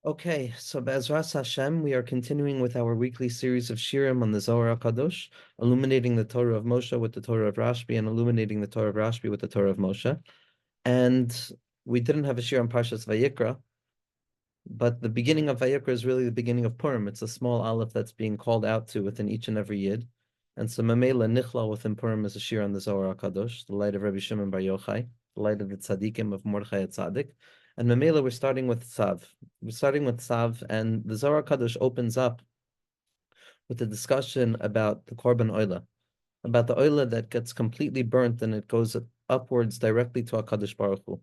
Okay, so Be'ezras Hashem, we are continuing with our weekly series of shirim on the Zohar HaKadosh, illuminating the Torah of Moshe with the Torah of Rashbi, and illuminating the Torah of Rashbi with the Torah of Moshe. And we didn't have a shir on Parshas Vayikra, but the beginning of Vayikra is really the beginning of Purim. It's a small aleph that's being called out to within each and every yid. And so Mamela Nichla within Purim is a shir on the Zohar HaKadosh, the light of Rabbi Shimon Bar Yochai, the light of the tzaddikim of Mordechai Tzaddik. And Mamela, we're starting with Tzav. We're starting with Tzav, and the Zohar HaKadosh opens up with a discussion about the Korban Olah, about the Olah that gets completely burnt and it goes upwards directly to HaKadosh Baruch Hu.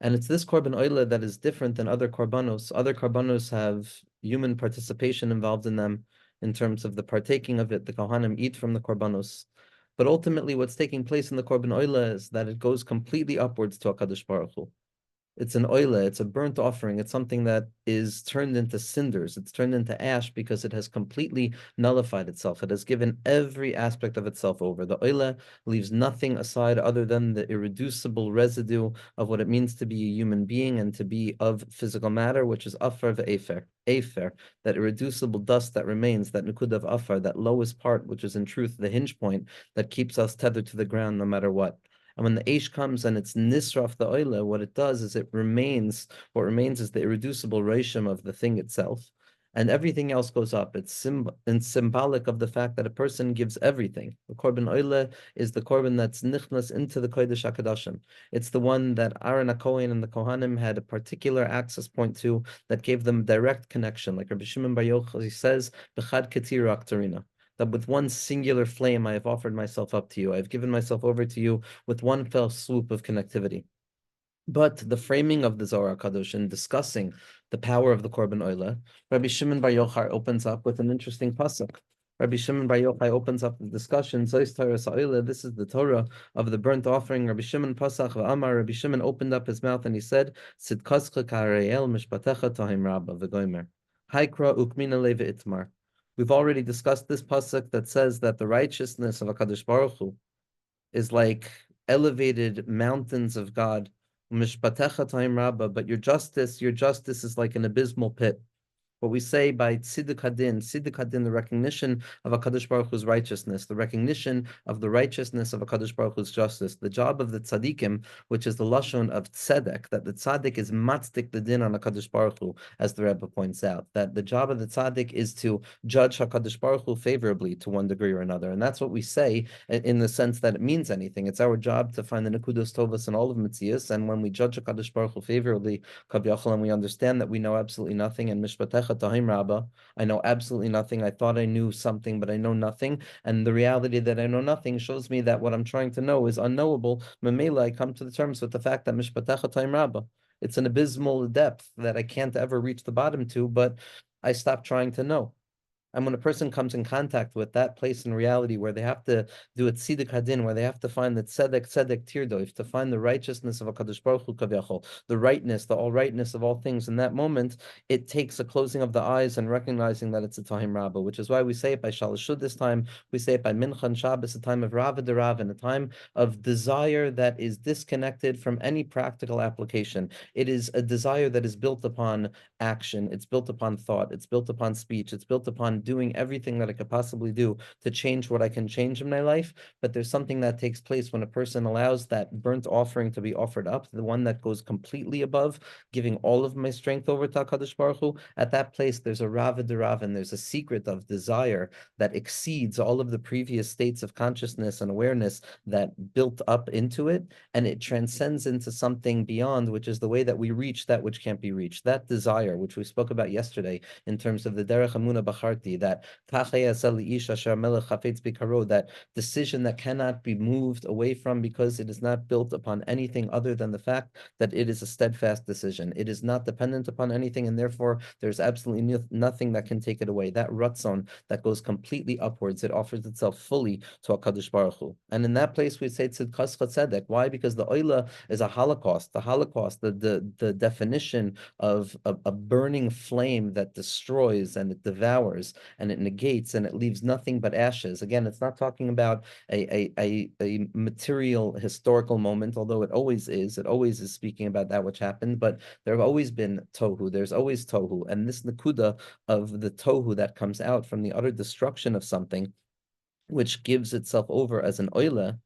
And it's this Korban Olah that is different than other Korbanos. Other Korbanos have human participation involved in them in terms of the partaking of it. The Kohanim eat from the Korbanos. But ultimately, what's taking place in the Korban Olah is that it goes completely upwards to HaKadosh Baruch Hu. It's an oila, it's a burnt offering, it's something that is turned into cinders, it's turned into ash because it has completely nullified itself. It has given every aspect of itself over. The oila leaves nothing aside other than the irreducible residue of what it means to be a human being and to be of physical matter, which is afar ve'efer. Afer, that irreducible dust that remains, that nukud of afar, that lowest part, which is in truth the hinge point that keeps us tethered to the ground no matter what. And when the Aish comes and it's nisraf the oila, what it does is what remains is the irreducible reshim of the thing itself. And everything else goes up. It's symbolic of the fact that a person gives everything. The Korban Olah is the Korban that's nichnas into the Kodesh HaKadoshim. It's the one that Aaron HaKohen and the Kohanim had a particular access point to that gave them direct connection. Like Rabbi Shimon Bar Yochai says, B'chad Ketir Aktarina, that with one singular flame I have offered myself up to you. I have given myself over to you with one fell swoop of connectivity. But the framing of the Zohar HaKadosh and discussing the power of the Korban Olah, Rabbi Shimon Bar Yochai opens up with an interesting pasuk. Rabbi Shimon Bar Yochai opens up the discussion. This is the Torah of the burnt offering. Rabbi Shimon Pasach v'Amar. Rabbi Shimon opened up his mouth and he said, "Sidkascha ka'arayel mishpatecha tahim rabba v'goymer. Haikra ukmina leve itmar." We've already discussed this pasuk that says that the righteousness of HaKadosh Baruch Hu is like elevated mountains of God. Mishpatecha ta'im rabba, but your justice is like an abysmal pit. What we say by tziduk hadin, the recognition of HaKadosh Baruch Hu's righteousness, the recognition of the righteousness of HaKadosh Baruch Hu's justice. The job of the tzaddikim, which is the lashon of tzedek, that the tzaddik is matzdik the din on HaKadosh Baruch Hu, as the Rebbe points out, that the job of the tzaddik is to judge HaKadosh Baruch Hu favorably to one degree or another. And that's what we say in the sense that it means anything. It's our job to find the nekudos tovas in all of Metzias, and when we judge HaKadosh Baruch Hu favorably, Kav and we understand that we know absolutely nothing, and mishpatech I know absolutely nothing. I thought I knew something, but I know nothing. And the reality that I know nothing shows me that what I'm trying to know is unknowable. Mamela, I come to the terms with the fact that mishpatecha taim rabba. It's an abysmal depth that I can't ever reach the bottom to, but I stop trying to know. And when a person comes in contact with that place in reality where they have to do a tziduk hadin, where they have to find the tzedek tirdoif, to find the righteousness of HaKadosh Baruch Hu kaviyachol, the rightness, the all-rightness of all things, in that moment, it takes a closing of the eyes and recognizing that it's a Tahim Rabbah, which is why we say it by Shalashud this time, we say it by Mincha and Shabbos, a time of Rava de Rav, and a time of desire that is disconnected from any practical application. It is a desire that is built upon action, it's built upon thought, it's built upon speech, it's built upon doing everything that I could possibly do to change what I can change in my life. But there's something that takes place when a person allows that burnt offering to be offered up, the one that goes completely above, giving all of my strength over to HaKadosh Baruch Hu. At that place, there's a Rava Derav, and there's a secret of desire that exceeds all of the previous states of consciousness and awareness that built up into it, and it transcends into something beyond, which is the way that we reach that which can't be reached. That desire, which we spoke about yesterday in terms of the Derech Hamuna Bacharti, that that decision that cannot be moved away from because it is not built upon anything other than the fact that it is a steadfast decision. It is not dependent upon anything, and therefore there's absolutely nothing that can take it away. That ratzon that goes completely upwards, it offers itself fully to HaKadosh Baruch Hu. And in that place we say tzidkas tzedek. Why? Because the oila is a holocaust. The holocaust, the definition of a burning flame that destroys and it devours, and it negates and it leaves nothing but ashes. Again, it's not talking about a material historical moment, although it always is. It always is speaking about that which happened, but there have always been tohu. There's always tohu. And this nakuda of the tohu that comes out from the utter destruction of something, which gives itself over as an oila,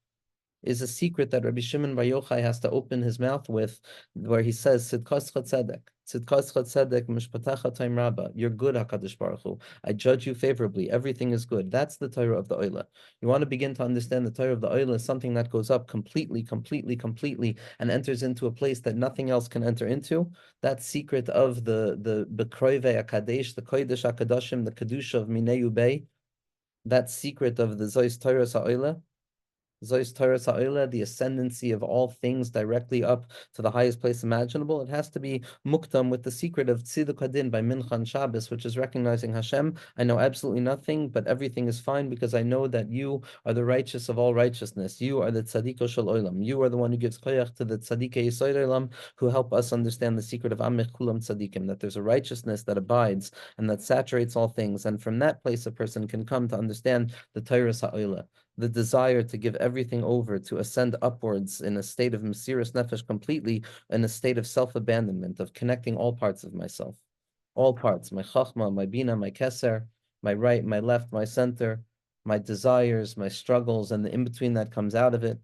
is a secret that Rabbi Shimon Bar Yochai has to open his mouth with, where he says, Tzidkoscha tzedek, Tzidkoscha tzedek, mishpatecha taim rabba. You're good, HaKadosh Baruch Hu. I judge you favorably. Everything is good. That's the Torah of the Oila. You want to begin to understand the Torah of the Oila is something that goes up completely, and enters into a place that nothing else can enter into. That secret of the Bekroive HaKadesh, the Kodesh HaKadoshim, the Kedusha of Minei Ubei, that secret of the Zois Torah Sa'oila, Zois Torah Sa'oila, the ascendancy of all things directly up to the highest place imaginable. It has to be muktam with the secret of Tziduk Hadin by Mincha and Shabbos, which is recognizing Hashem. I know absolutely nothing, but everything is fine because I know that you are the righteous of all righteousness. You are the Tzadiko Shel Olam. You are the one who gives koyach to the Tzadikei Yesod Olam, who help us understand the secret of Amich Kulam Tzadikim, that there's a righteousness that abides and that saturates all things. And from that place, a person can come to understand the Torah Sa'oila, the desire to give everything over, to ascend upwards in a state of Mesiras Nefesh completely, in a state of self-abandonment, of connecting all parts of myself. All parts, my Chachma, my Bina, my Keser, my right, my left, my center, my desires, my struggles, and the in-between that comes out of it.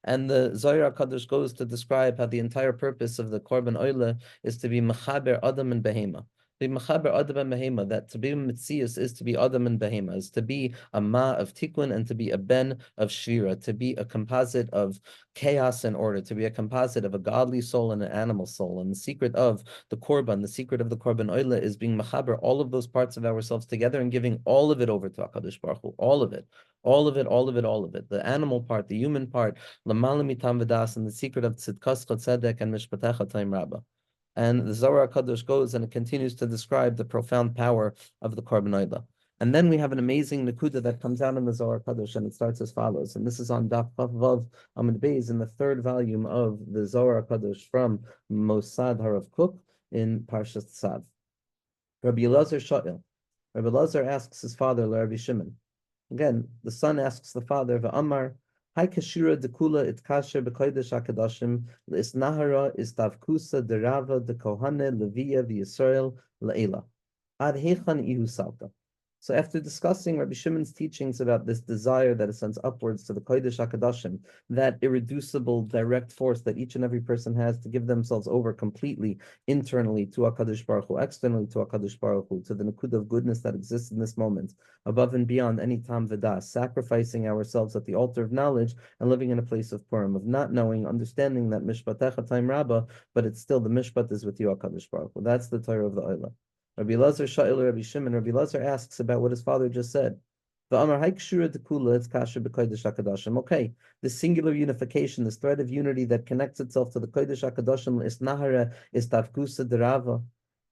And the Zohar HaKadosh goes to describe how the entire purpose of the Korban Olah is to be Mechaber Adam and Behema. Be Mechaber Adam and Behema, that to be Metzius is to be Adam and Behema, is to be a Ma of Tikkun and to be a Ben of Shira, to be a composite of chaos and order, to be a composite of a godly soul and an animal soul. And the secret of the Korban, the secret of the Korban Olah is being Mechaber all of those parts of ourselves together and giving all of it over to HaKadosh Baruch Hu, all of it. All of it, all of it, all of it. The animal part, the human part, Lamala mitam v'das, and the secret of Tzidkos Tzedek and Mishpatecha Taim Rabba. And the Zohar HaKadosh goes and it continues to describe the profound power of the Korban Olah. And then we have an amazing Nakuda that comes out in the Zohar HaKadosh, and it starts as follows. And this is on Daf Vav Amud Beis in the third volume of the Zohar HaKadosh from Mosad Harav Kook in Parsha Tzav. Rabbi Elazar Sha'il. Rabbi Elazar asks his father, Rabbi Shimon. Again, the son asks the father, V'amar, Hai kashira dekula it kasher b'kodesh hakadashim l'isnahara istavkusa derava de kohane leviya v'Yisrael le'ela. Ad hechan ihu salta. So after discussing Rabbi Shimon's teachings about this desire that ascends upwards to the Kodesh HaKadoshim, that irreducible direct force that each and every person has to give themselves over completely internally to HaKadosh Baruch Hu, externally to HaKadosh Baruch Hu, to the Nakud of goodness that exists in this moment, above and beyond any Tam V'das, sacrificing ourselves at the altar of knowledge and living in a place of Purim, of not knowing, understanding that Mishpatecha Taim Rabba, but it's still the Mishpat is with you, HaKadosh Baruch Hu. That's the Torah of the Olah. Rabbi Elazar Sha'il Rabbi Shimon. Rabbi Elazar asks about what his father just said. Okay, the singular unification, this thread of unity that connects itself to the Kodesh HaKadoshim is Nahara, is Tavkusa Derava,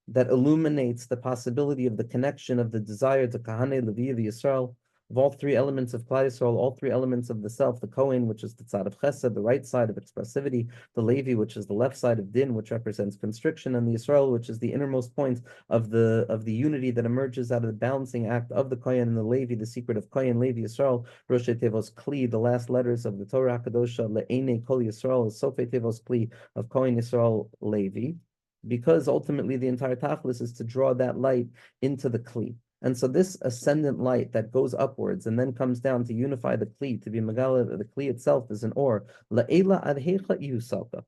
that illuminates the possibility of the connection of the desire to Kahane Levi Yisrael, of all three elements of Klal Yisrael, all three elements of the self, the Kohen, which is the Tzad of Chesed, the right side of expressivity, the Levi, which is the left side of Din, which represents constriction, and the Yisrael, which is the innermost point of the unity that emerges out of the balancing act of the Kohen and the Levi, the secret of Kohen, Levi, Yisrael, Rosh Tevos Kli, the last letters of the Torah HaKadosha, Le'ene Kol Yisrael, Sof Tevos Kli of Kohen, Yisrael, Levi, because ultimately the entire Tachlis is to draw that light into the Kli. And so this ascendant light that goes upwards and then comes down to unify the Kli, to be Megala, the Kli itself is an or. La'ela adhecha ihusalka.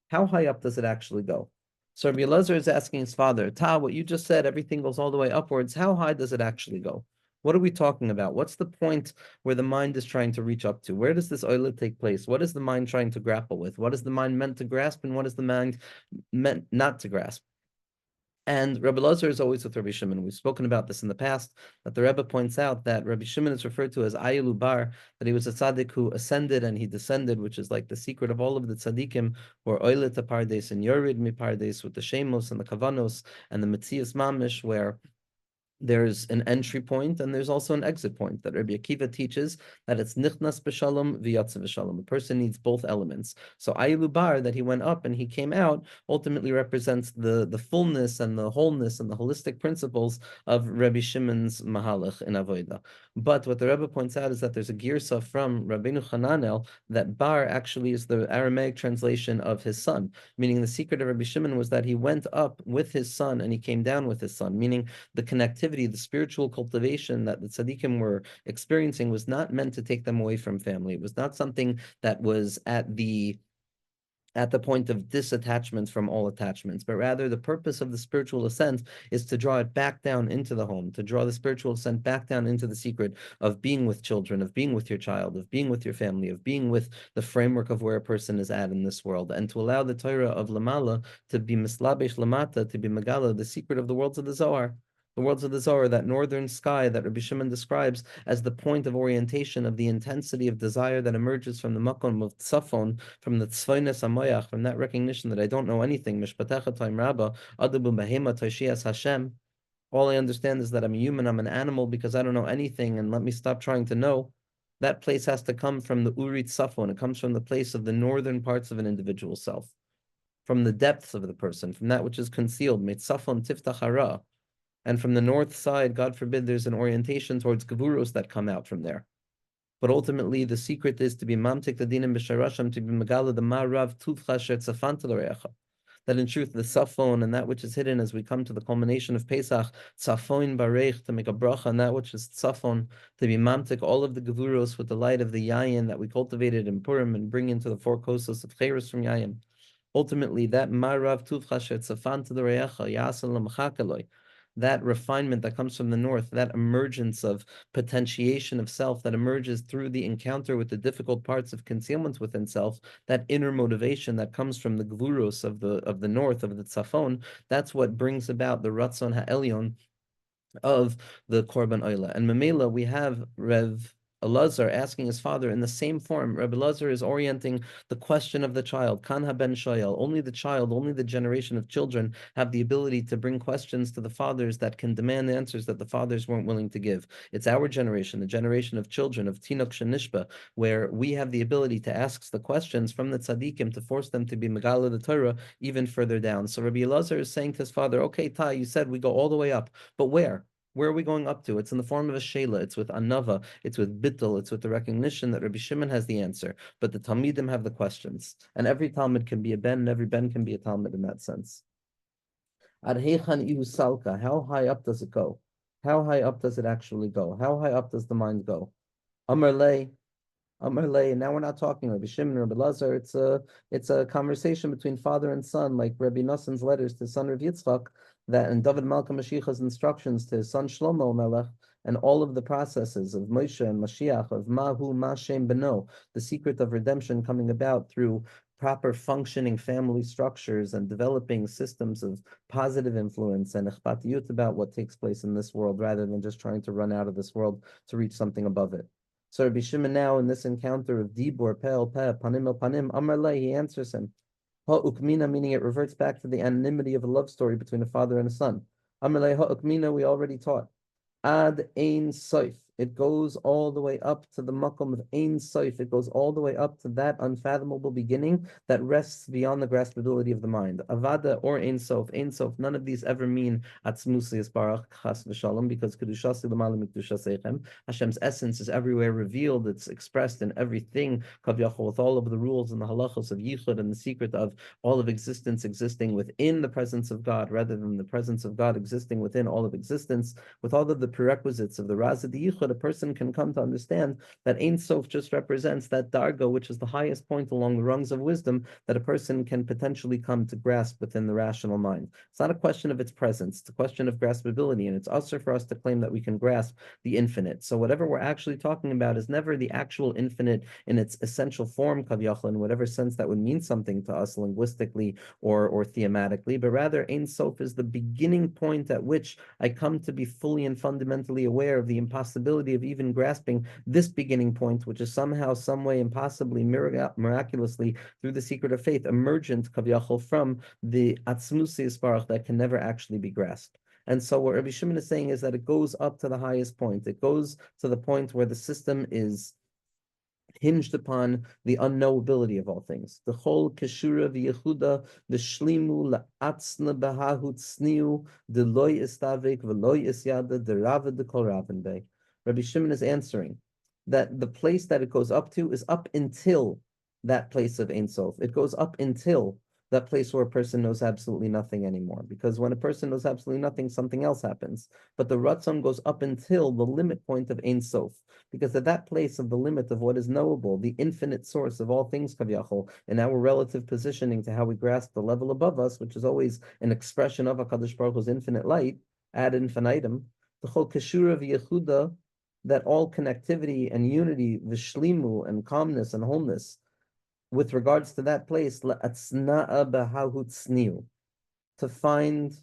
How high up does it actually go? So Rabbi Elazar is asking his father, what you just said, everything goes all the way upwards. How high does it actually go? What are we talking about? What's the point where the mind is trying to reach up to? Where does this oila take place? What is the mind trying to grapple with? What is the mind meant to grasp and what is the mind meant not to grasp? And Rabbi Elazar is always with Rabbi Shimon. We've spoken about this in the past, that the Rebbe points out that Rabbi Shimon is referred to as Ayilu Bar, that he was a tzaddik who ascended and he descended, which is like the secret of all of the tzaddikim, where oilet pardes and yorid mi pardes, with the shemos and the kavanos and the metzias mamish, where there's an entry point and there's also an exit point. That Rabbi Akiva teaches that it's nichnas b'shalom v'yatzav b'shalom. A person needs both elements. So Ayilu Bar, that he went up and he came out, ultimately represents the fullness and the wholeness and the holistic principles of Rabbi Shimon's Mahalach in Avodah. But what the Rebbe points out is that there's a girsa from Rabbeinu Hananel that Bar actually is the Aramaic translation of his son, meaning the secret of Rabbi Shimon was that he went up with his son and he came down with his son, meaning the connectivity, the spiritual cultivation that the tzaddikim were experiencing was not meant to take them away from family. It was not something that was at the point of disattachment from all attachments, but rather the purpose of the spiritual ascent is to draw it back down into the home, to draw the spiritual ascent back down into the secret of being with children, of being with your child, of being with your family, of being with the framework of where a person is at in this world, and to allow the Torah of Lamala to be mislabesh lamata, to be megala, the secret of the worlds of the Zohar. The worlds of the Zohar, that northern sky that Rabbi Shimon describes as the point of orientation of the intensity of desire that emerges from the makom of tzafon, from the tzvaynes hamoyach, from that recognition that I don't know anything, mishpatecha taim rabba, adabu behema toishias Hashem. All I understand is that I'm a human, I'm an animal because I don't know anything, and let me stop trying to know. That place has to come from the Uri Tzafon. It comes from the place of the northern parts of an individual self, from the depths of the person, from that which is concealed. Meitzafon tiftach hara. And from the north side, God forbid, there's an orientation towards Gavuros that come out from there. But ultimately, the secret is to be mamtik the dinim b'sharasham, to be megala the ma'rav tuvcha sher tzafant l'reacha. That in truth, the safon and that which is hidden as we come to the culmination of Pesach, tzafon barech, to make a bracha, and that which is tzafon, to be mamtik all of the Gavuros with the light of the yayin that we cultivated in Purim and bring into the four kosos of Cheres from yayin. Ultimately, that ma'rav tuvcha sher tzafant l'reacha, yasal l'mchakaloi, that refinement that comes from the north, that emergence of potentiation of self that emerges through the encounter with the difficult parts of concealment within self, that inner motivation that comes from the gvuros of the north, of the tzafon, that's what brings about the ratzon ha'elyon of the Korban Olah. And Mamela, we have Rev Elazar asking his father in the same form. Reb Elazar is orienting the question of the child. Kan haben shoyel. Only the child, only the generation of children have the ability to bring questions to the fathers that can demand answers that the fathers weren't willing to give. It's our generation, the generation of children, of Tinok Shenishba, where we have the ability to ask the questions from the tzaddikim to force them to be Megala the Torah even further down. So Rabbi Elazar is saying to his father, okay, Tai, you said we go all the way up, but where? Where are we going up to? It's in the form of a shela. It's with anava. It's with bittul. It's with the recognition that Rabbi Shimon has the answer, but the talmidim have the questions. And every talmid can be a ben, and every ben can be a talmid in that sense. Ad heichan ihu salka. How high up does it go? How high up does it actually go? How high up does the mind go? Amar lei. And now we're not talking Rabbi Shimon or Rabbi Lazar. It's a conversation between father and son, like Rabbi Nassan's letters to his son Rav Yitzchak, that and David Malka Mashiach's instructions to his son Shlomo Melech, and all of the processes of Moshe and Mashiach, of Mahu Mashem Beno, the secret of redemption coming about through proper functioning family structures and developing systems of positive influence and ichpatiyut about what takes place in this world, rather than just trying to run out of this world to reach something above it. So Rabbi Shimon now in this encounter of Dibur, Pe el Pe, Panim el Panim, Amar Le, he answers him. Ha ukmina, meaning it reverts back to the anonymity of a love story between a father and a son. Amar Le, ha ukmina, we already taught. Ad Ein Soif. It goes all the way up to the makom of Ein Soif. It goes all the way up to that unfathomable beginning that rests beyond the graspability of the mind. Avada or Ein Sof. Ein Sof. None of these ever mean Atzmusi Yisbarach Chas v'Shalom, because Kedushasi l'malam mikdushaseichem. Hashem's essence is everywhere revealed. It's expressed in everything. Kavyachol, with all of the rules and the halachos of Yichud and the secret of all of existence existing within the presence of God, rather than the presence of God existing within all of existence, with all of the prerequisites of the Razad Yichud, a person can come to understand that Ein Sof just represents that darga, which is the highest point along the rungs of wisdom that a person can potentially come to grasp within the rational mind. It's not a question of its presence, it's a question of graspability, and it's usher for us to claim that we can grasp the infinite. So whatever we're actually talking about is never the actual infinite in its essential form, kavyachal, in whatever sense that would mean something to us linguistically or thematically, but rather Ein Sof is the beginning point at which I come to be fully and fundamentally aware of the impossibility of even grasping this beginning point, which is somehow, some way, impossibly, miraculously, through the secret of faith, emergent, kavyachol, from the atzmusi yisparach that can never actually be grasped. And so what Rabbi Shimon is saying is that it goes up to the highest point. It goes to the point where the system is hinged upon the unknowability of all things. The whole keshura v'yechuda v'shlimu la'atzna b'hahu tzniu deloy istavik v'loy isyada deravad dekol raven bay. Rabbi Shimon is answering that the place that it goes up to is up until that place of Ein Sof. It goes up until that place where a person knows absolutely nothing anymore. Because when a person knows absolutely nothing, something else happens. But the Ratzon goes up until the limit point of Ein Sof. Because at that place of the limit of what is knowable, the infinite source of all things, Kaviyachol, in our relative positioning to how we grasp the level above us, which is always an expression of HaKadosh Baruch Hu's infinite light, ad infinitum, the whole Keshura v'Yechuda, that all connectivity and unity, v'shlimu, and calmness and wholeness, with regards to that place, to find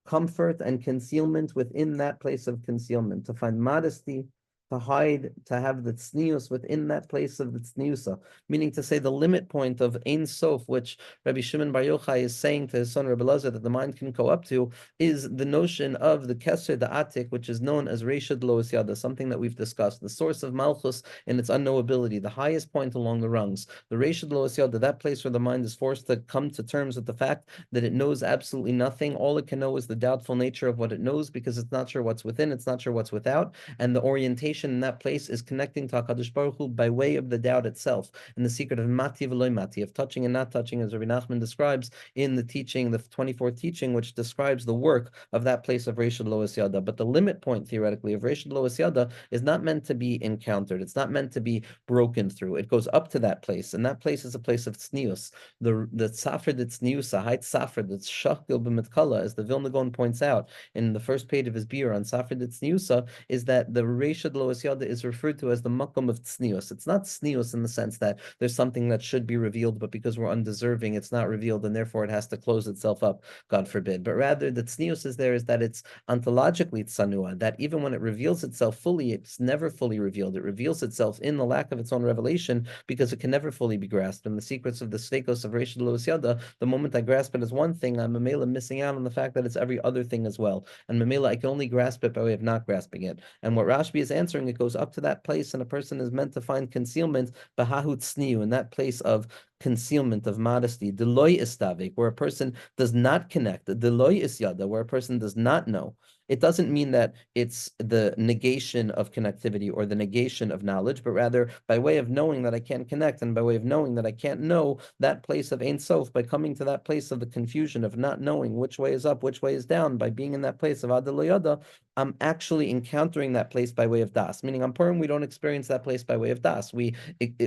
comfort and concealment within that place of concealment, to find modesty, to hide, to have the tznius within that place of the tzniusa, meaning to say the limit point of Ein Sof, which Rabbi Shimon Bar Yochai is saying to his son Rabbi Elazar that the mind can go up to, is the notion of the Keser, the Atik, which is known as Reishad Lois Yada, something that we've discussed, the source of Malchus in its unknowability, the highest point along the rungs, the Reishad Lois Yada, that place where the mind is forced to come to terms with the fact that it knows absolutely nothing. All it can know is the doubtful nature of what it knows because it's not sure what's within, it's not sure what's without, and the orientation in that place is connecting to HaKadosh Baruch Hu by way of the doubt itself, and the secret of mati v'loy mati, of touching and not touching, as Rabbi Nachman describes in the teaching, the 24th teaching, which describes the work of that place of Reishad Lois Yada. But the limit point, theoretically, of Reishad Lois Yada is not meant to be encountered. It's not meant to be broken through. It goes up to that place, and that place is a place of tznius. The tzafir that's tznius, a high tzafir that's shakil b'mitkala, as the Vilna Gaon points out in the first page of his beer on tzafir that's tzniusa, is that the Reishad Lois Yada is referred to as the makom of tznius. It's not tznius in the sense that there's something that should be revealed, but because we're undeserving, it's not revealed, and therefore it has to close itself up, God forbid. But rather, the tznius is there is that it's ontologically tzanua, that even when it reveals itself fully, it's never fully revealed. It reveals itself in the lack of its own revelation because it can never fully be grasped. And the secrets of the stekos of Reishad Lois Yada, the moment I grasp it as one thing, I'm mamela missing out on the fact that it's every other thing as well. And mamela, I can only grasp it by way of not grasping it. And what Rashbi is answering, it goes up to that place, and a person is meant to find concealment, bahahu tzniu, in that place of concealment, of modesty, deloy istavik, where a person does not connect, deloy isyada, where a person does not know. It doesn't mean that it's the negation of connectivity or the negation of knowledge, but rather by way of knowing that I can't connect, and by way of knowing that I can't know that place of Ein Sof, by coming to that place of the confusion of not knowing which way is up, which way is down, by being in that place of Adaloyada, I'm actually encountering that place by way of Das. Meaning on Purim, we don't experience that place by way of Das. We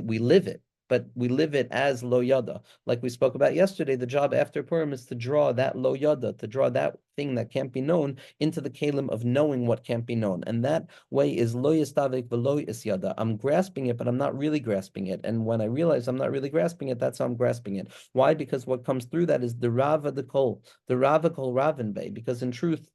live it. But we live it as lo yada. Like we spoke about yesterday, the job after Purim is to draw that lo yada, to draw that thing that can't be known into the kalim of knowing what can't be known. And that way is lo yastavik v'lo isyada. I'm grasping it, but I'm not really grasping it. And when I realize I'm not really grasping it, that's how I'm grasping it. Why? Because what comes through that is the rava the kol, the rava kol ravin bay. Because in truth,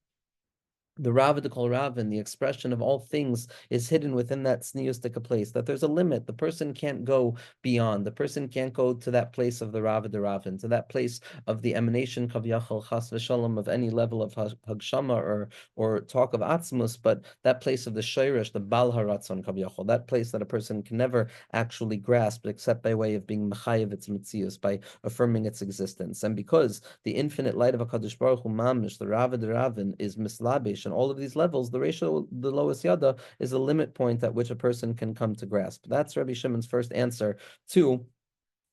the Rava de Kol Ravin, the expression of all things, is hidden within that sneustika place, that there's a limit. The person can't go beyond. The person can't go to that place of the Rava de Ravin, to that place of the emanation, Kaviyachal, Chas v'Shalom, of any level of Hagshama or talk of Atzmus, but that place of the Shayrish, the Bal Haratzon, Kaviyachal, that place that a person can never actually grasp except by way of being Mechayev its Mitzius, by affirming its existence. And because the infinite light of HaKadosh Baruch Hu Mamish, the Rava de Ravin, is mislabish, and all of these levels, the ratio, the lowest yada, is a limit point at which a person can come to grasp. That's Rabbi Shimon's first answer to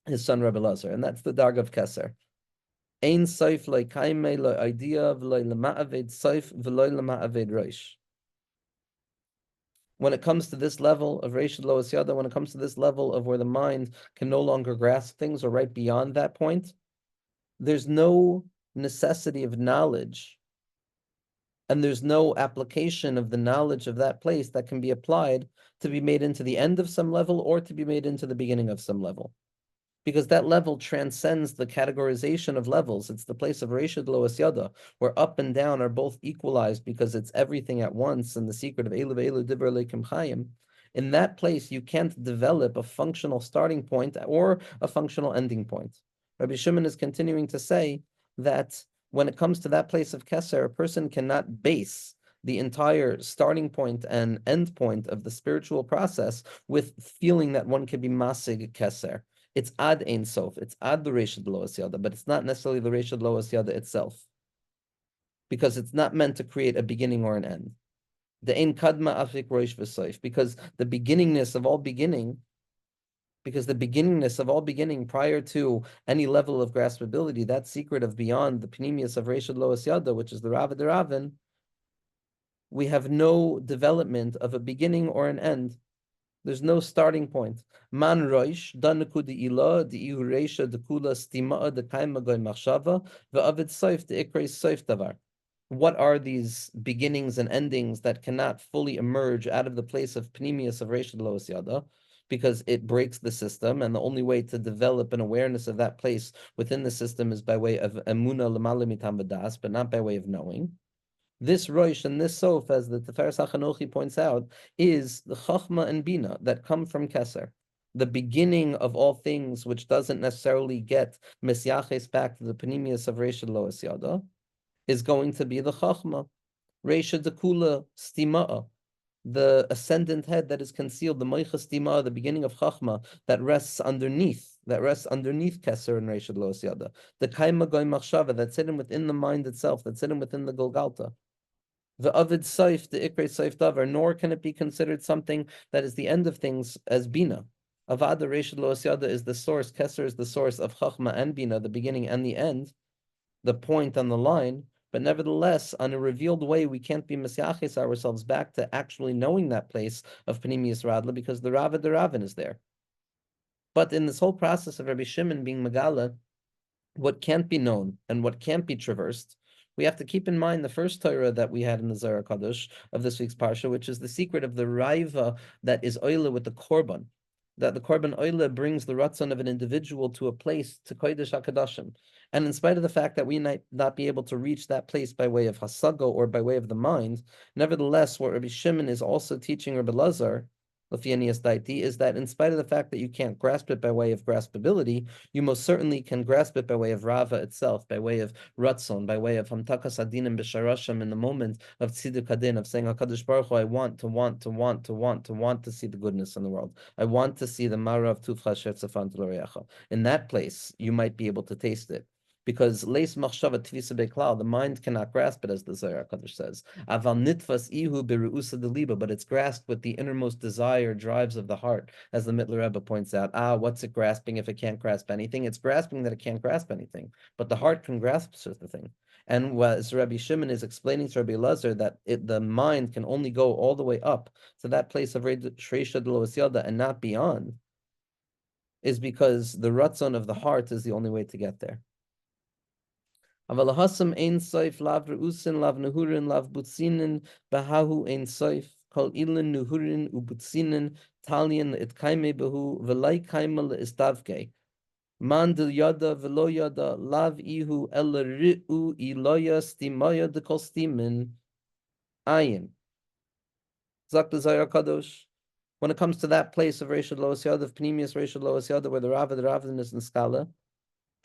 his son Rabbi Elazar, and that's the darg of Keser. Ein soif loy kaime loy idea v'loy lema'aved soif v'loy lema'aved roish. When it comes to this level of Reishad Lois Yada, when it comes to this level of where the mind can no longer grasp things or right beyond that point, there's no necessity of knowledge, and there's no application of the knowledge of that place that can be applied to be made into the end of some level or to be made into the beginning of some level. Because that level transcends the categorization of levels. It's the place of Reishad Loas Yada, where up and down are both equalized because it's everything at once, and the secret of Elu Ve'elu Dibur Leikim Chayim. In that place, you can't develop a functional starting point or a functional ending point. Rabbi Shimon is continuing to say that when it comes to that place of Keser, a person cannot base the entire starting point and end point of the spiritual process with feeling that one can be masig Keser. It's ad ein sof, it's ad the Reshad Lo Asyada, but it's not necessarily the Reshad Lo Asyada itself, because it's not meant to create a beginning or an end. The ein kadma afik roish v'soif, because the beginningness of all beginning prior to any level of graspability, that secret of beyond the panemius of Reshad Lo Asyada, which is the Rava de Ravin, we have no development of a beginning or an end. There's no starting point. Man roish, danaku de ila, de ihuresha, de kula stima, de kaima goy machshava, ve'avid soif, de ikrei soif davar. What are these beginnings and endings that cannot fully emerge out of the place of panemius of Reshad Lo Asyada? Because it breaks the system, and the only way to develop an awareness of that place within the system is by way of emuna l'mala mitam v'das, but not by way of knowing. This Rosh and this Sof, as the Tiferes HaChanochi points out, is the Chachma and Bina that come from Keser. The beginning of all things, which doesn't necessarily get Mesyaches back to the Panemius of Reshad Lo Asyada, is going to be the Chachma. Reshad Dekula Stima'a, the ascendant head that is concealed, the Moicha Stima'a, the beginning of Chachma, that rests underneath Keser and Reshad Lo Asyada. The Kaima Goy Machshava, that's hidden within the mind itself, that's hidden within the Golgalta. The avid saif, the ikrei saif davar, nor can it be considered something that is the end of things as bina. Avada Reshad Lo Asyada is the source, Keser is the source of Chachma and Bina, the beginning and the end, the point on the line. But nevertheless, on a revealed way, we can't be Mesyaches ourselves back to actually knowing that place of Panemius Radla, because the Rava de Ravin is there. But in this whole process of Rabbi Shimon being Megala, what can't be known and what can't be traversed, we have to keep in mind the first Torah that we had in the Zohar Kadosh of this week's Parsha, which is the secret of the Raiva that is Oila with the Korban. That the Korban Olah brings the Ratzon of an individual to a place, to Kodesh HaKadoshim. And in spite of the fact that we might not be able to reach that place by way of Hasago or by way of the mind, nevertheless, what Rabbi Shimon is also teaching Rabbi Lazar, is that in spite of the fact that you can't grasp it by way of graspability, you most certainly can grasp it by way of Rava itself, by way of Ratzon, by way of Hamtakas Adinim B'Sharashim, in the moment of Tziduk Adin, of saying, HaKadosh Baruch Hu, I want to see the goodness in the world. I want to see the Mara of Tufcha Shetzafan T'Loreacha. In that place, you might be able to taste it. Because leis machshava tvisa beklal, the mind cannot grasp it, as the Zohar Kadosh says. Aval nitfas ihu beruusa deliba, but it's grasped with the innermost desire drives of the heart, as the Mittler Rebbe points out. What's it grasping if it can't grasp anything? It's grasping that it can't grasp anything, but the heart can grasp such a thing. And as Rabbi Shimon is explaining to Rabbi Lazar that the mind can only go all the way up to that place of Shreisha Lo Asyada and not beyond, is because the ratzon of the heart is the only way to get there. Aval hasam ein soif lav reusin lav nehurin lav butzinin bahahu ein soif kol ilin nehurin ubutzinin talian it kaime behu velai kaima le istavke man del yada velo yada lav ihu el riu iloya stimaya de kol stimin ayin. Zak the Zohar Kadosh. When it comes to that place of Reshad Lo Asyada, of Panemius Reshad Lo Asyada, where the Ravin is in Skala,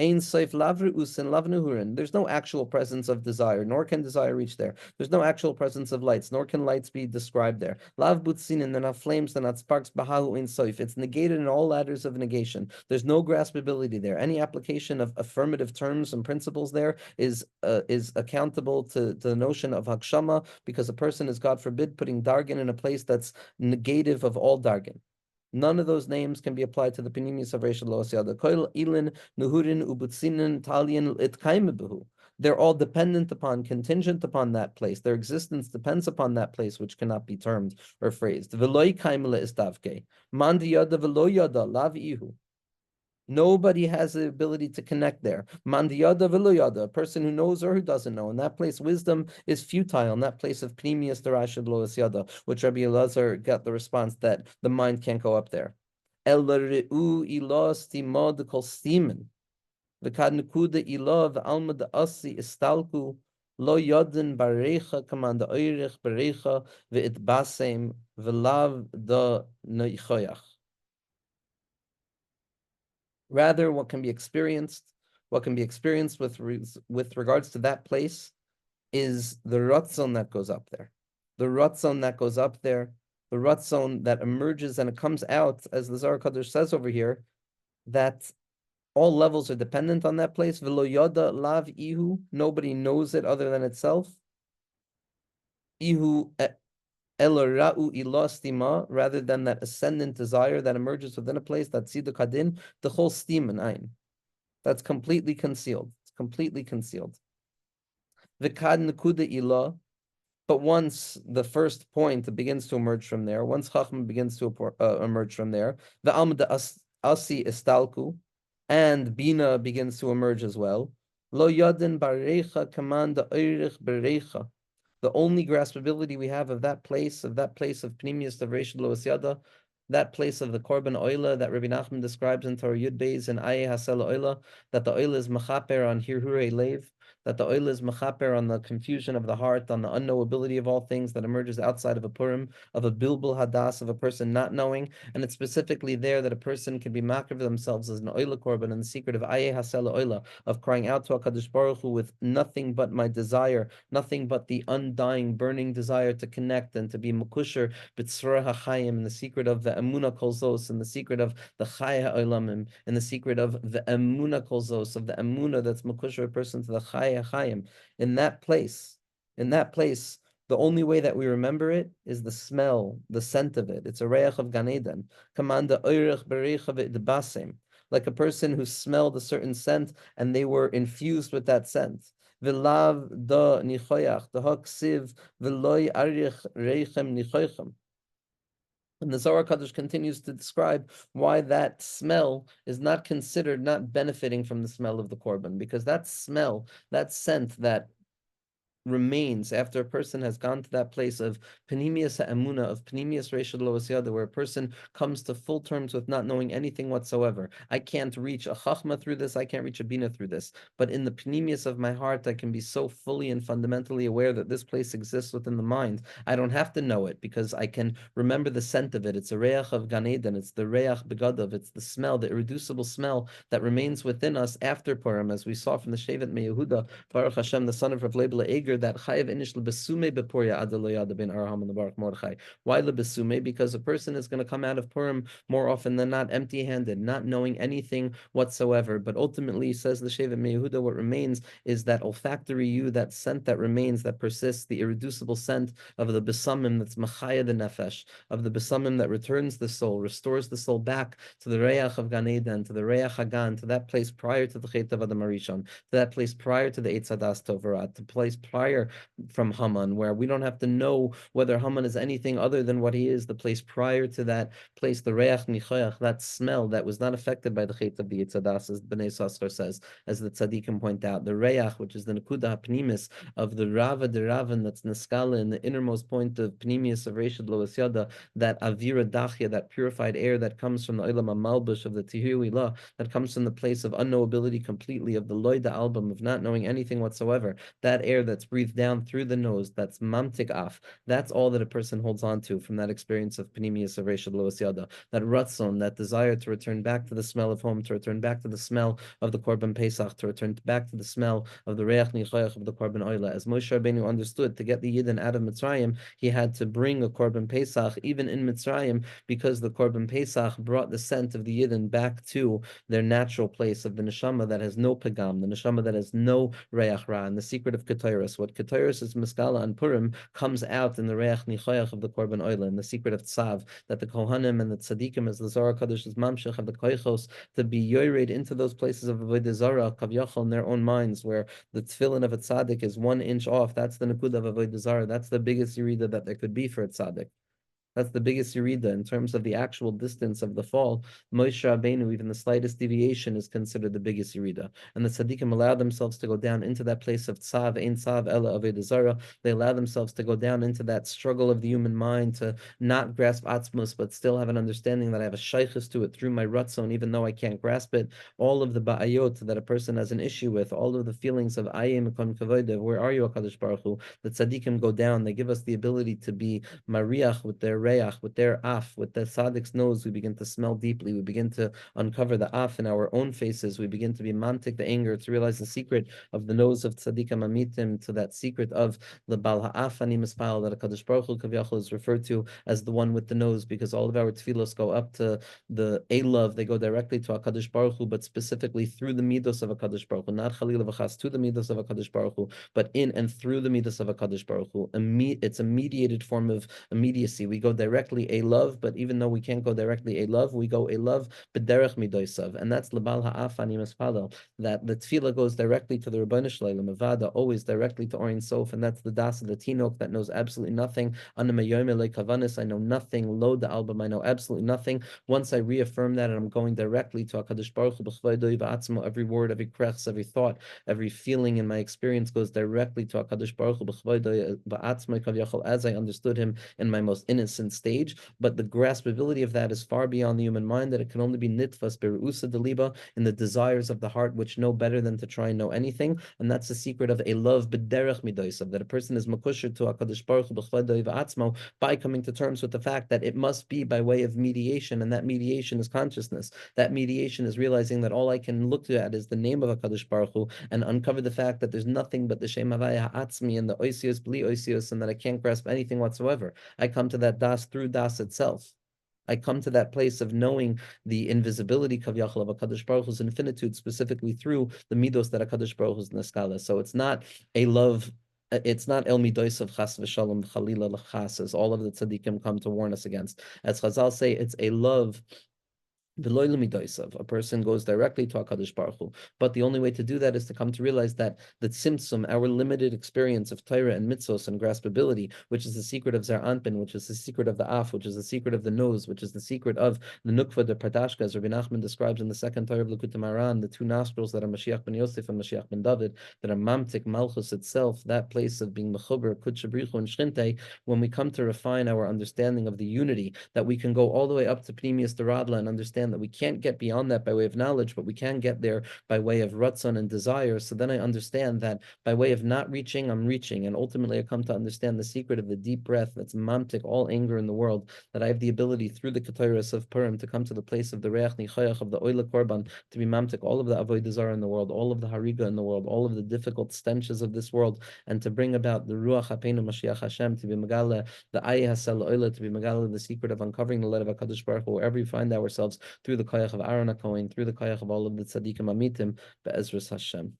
Ein Seif Lavru Usin Lav Nehurin. There's no actual presence of desire, nor can desire reach there. There's no actual presence of lights, nor can lights be described there. Lav Butzinin, they're not flames, they're not sparks, Bahahu Ein Seif. It's negated in all ladders of negation. There's no graspability there. Any application of affirmative terms and principles there is accountable to the notion of Hakshama, because a person is, God forbid, putting Dargan in a place that's negative of all Dargan. None of those names can be applied to the Panemius of Reshad Lo Asyada. Koil Ilin, Nuhurin, Ubutzinin, Talian, Itkaimebehu. They're all dependent upon, contingent upon that place. Their existence depends upon that place, which cannot be termed or phrased. Veloi kaimele istavke. Mandi yada velo yada, lav ihu. Nobody has the ability to connect there. Mandiyada v'loyada, a person who knows or who doesn't know. In that place, wisdom is futile. In that place of pnimius derashad lo asyada, which Rabbi Elazar got the response that the mind can't go up there. El re'u ilah stimad kol stimen. V'kad nekuda ilah v'alma da'asi istalku lo yadin barecha kamanda oirich barecha v'it basem v'lav da neichoyach. Rather, what can be experienced, what can be experienced with regards to that place is the ratzon that goes up there. The ratzon that goes up there, the ratzon that emerges and it comes out, as the Zohar Kadosh says over here, that all levels are dependent on that place. V'lo yada lav ihu, nobody knows it other than itself. Ihu elora'u ilostima, rather than that ascendant desire that emerges within a place, that tziduk hadin, the whole steam and ein. That's completely concealed. It's completely concealed. V'kad nekuda ilah, but once the first point begins to emerge from there, once Chachma begins to emerge from there, the Amda Asi Istalku, and Bina begins to emerge as well. Lo Yadin Barecha Kamanda Eirich Berecha. The only graspability we have of that place of Pnimius of Reish Lo Yada, that place of the Korban Olah that Rabbi Nachman describes in Torah Yud Beis and Aye Hasel Olah, that the Olah is Mechaper on Hirhure Lev, that the oil is mechaper on the confusion of the heart, on the unknowability of all things that emerges outside of a Purim, of a bilbul hadas, of a person not knowing, and it's specifically there that a person can be makar of themselves as an oila korban in the secret of aye hasela oila, of crying out to HaKadosh Baruch Hu with nothing but my desire, nothing but the undying, burning desire to connect and to be mukusher b'tzra hachayim, in the secret of the emuna kolzos, in the secret of the chaya ha'olamim, in the secret of the emuna kolzos, of the emuna that's mukusher a person to the chaya ha'chayim. In that place, the only way that we remember it is the smell, the scent of it. It's a reach of Gan Eden. Kamanda oirich bereich of basim, like a person who smelled a certain scent and they were infused with that scent. V'lav da nichoyach, da haksiv v'loy arich reichem nichoychem. And the Zohar Kadosh continues to describe why that smell is not considered not benefiting from the smell of the korban, because that smell, that scent that remains after a person has gone to that place of panemius ha'emuna, of panemius reishad lo asyada, where a person comes to full terms with not knowing anything whatsoever. I can't reach a chachma through this, I can't reach a bina through this, but in the panemius of my heart, I can be so fully and fundamentally aware that this place exists within the mind. I don't have to know it, because I can remember the scent of it. It's a reach of Gan Eden, it's the reach begadav, it's the smell, the irreducible smell that remains within us after Purim, as we saw from the Shevet Meyehuda, Baruch Hashem, the son of Rav Leibel Eger, that chayav inish lebesume bepuria adaloyada ben Araham and the Baruch Mordechai. Why lebesume? Because a person is going to come out of Purim more often than not empty-handed, not knowing anything whatsoever. But ultimately, says the Shevet Meyehuda, what remains is that olfactory you, that scent that remains, that persists, the irreducible scent of the besamim that's machaya the nefesh, of the besamim that returns the soul, restores the soul back to the reach of Gan Eden, to the reach Hagan, to that place prior to the Chet of Adam Arishon, to that place prior to the Eitz Hadas Tovarat, to place prior from Haman, where we don't have to know whether Haman is anything other than what he is, the place prior to that place, the reach nichoyach, that smell that was not affected by the Chet of the Eitz Hadas, as Bnei Sasar says, as the tzaddikim point out, the reach, which is the nekuda hapnimis of the rava de ravan, that's neskala in the innermost point of pnimius of Reshad Lo Asyada, that avira dachya, that purified air that comes from the olam malbush of the tihui la, that comes from the place of unknowability completely, of the loida album, of not knowing anything whatsoever, that air that's breathed down through the nose, that's mamtik af, that's all that a person holds on to from that experience of panemius of Reshad Lo Asyada, that ratzon, that desire to return back to the smell of home, to return back to the smell of the Korban Pesach, to return back to the smell of the reach nichoyach of the Korban Olah. As Moshe Rabbeinu understood, to get the Yidden out of Mitzrayim, he had to bring a Korban Pesach, even in Mitzrayim, because the Korban Pesach brought the scent of the Yidden back to their natural place of the neshama that has no pagam, the neshama that has no reach ra, and the secret of Ketairos. What Ketairos is Miskala and Purim comes out in the reach nichoyach of the Korban Olah, in the secret of Tzav, that the Kohanim and the Tzaddikim, as the Zohar Kadosh is mamshech, have the koichos to be yored into those places of Avodah Zarah, kavyachal, in their own minds, where the tefillin of a tzaddik is 1 inch off. That's the nakuda of Avodah Zarah. That's the biggest yerida that there could be for a tzaddik. That's the biggest yerida in terms of the actual distance of the fall. Moshe Rabbeinu, even the slightest deviation is considered the biggest yerida. And the tzaddikim allow themselves to go down into that place of tzav, ein tzav, ela avodah zarah. They allow themselves to go down into that struggle of the human mind to not grasp atzmus, but still have an understanding that I have a shaykhis to it through my ratzon, even though I can't grasp it. All of the ba'ayot that a person has an issue with, all of the feelings of ayim kon kavodev, where are you, HaKadosh Baruch Hu? The tzaddikim go down. They give us the ability to be mariach with their their reach, with their af, with the tzaddik's nose, we begin to smell deeply. We begin to uncover the af in our own faces. We begin to be mantic the anger, to realize the secret of the nose of tzaddikim amitim, to that secret of the bal ha'af ani mispal, that HaKadosh Baruch Hu Kaviyachol is referred to as the one with the nose, because all of our tefillos go up to the Elav, they go directly to HaKadosh Baruch Hu, but specifically through the midos of HaKadosh Baruch Hu, not Chalila v'chas to the midos of HaKadosh Baruch Hu, but in and through the midos of HaKadosh Baruch Hu. It's a mediated form of immediacy. We go directly a love, but even though we can't go directly a love, we go a love b'derech midoisav, and that's lebal ha'af ani mispalel, that the tefillah goes directly to the Rebbeinu Shalom, Avada, always directly to Orin Sof, and that's the das of the Tinok that knows absolutely nothing. I know nothing. Lo the album, I know absolutely nothing. Once I reaffirm that, and I'm going directly to HaKadosh Baruch Hu, every word, every krechs, every thought, every feeling in my experience goes directly to HaKadosh Baruch Hu, as I understood him in my most innocent stage. But the graspability of that is far beyond the human mind, that it can only be nitfas berusa deliba, in the desires of the heart, which know better than to try and know anything. And that's the secret of a love b'derech midoisav, that a person is makusher to HaKadosh Baruch Hu b'chvadoi v'atzmo by coming to terms with the fact that it must be by way of mediation, and that mediation is consciousness. That mediation is realizing that all I can look at is the name of HaKadosh Baruch Hu, and uncover the fact that there's nothing but the Shem Havaya Ha'atzmi and the Oisios Bli Oisios, and that I can't grasp anything whatsoever. I come to that das through das itself. I come to that place of knowing the invisibility Kavyachal of HaKadosh Baruch Hu's infinitude, specifically through the midos that HaKadosh Baruch Hu's neskala. So it's not a love. It's not el midos of chas v'shalom chalila l'chas, as all of the tzaddikim come to warn us against. As Chazal say, it's a love. A person goes directly to HaKadosh Baruch Hu. But the only way to do that is to come to realize that the tzimtzum, our limited experience of Torah and mitzvos and graspability, which is the secret of Zer Anpin, which is the secret of the Af, which is the secret of the nose, which is the secret of the Nukva, the Pardashka, as Rabbi Nachman describes in the second Torah of Likutei Moharan, the two nostrils that are Mashiach ben Yosef and Mashiach ben David, that are Mamtik, Malchus itself, that place of being Mechuber, Kutchabrichu, and Shrinte. When we come to refine our understanding of the unity, that we can go all the way up to Pnimius Deradla and understand that we can't get beyond that by way of knowledge, but we can get there by way of ratzon and desire. So then I understand that by way of not reaching, I'm reaching. And ultimately I come to understand the secret of the deep breath that's mamtik, all anger in the world, that I have the ability through the Ketores of Purim to come to the place of the Reach Nichayach, of the Oila Korban, to be mamtik all of the Avodah Zarah in the world, all of the Hariga in the world, all of the difficult stenches of this world, and to bring about the Ruach HaPeinu Mashiach Hashem, to be Megala, the Ayah Hasel Oila, to be Megala, the secret of uncovering the light of HaKadosh Baruch Hu, wherever we find ourselves, through the Koyach of Aaron HaKohen, through the Koyach of all of the Tzaddikim Amitim, Be'ezras Hashem.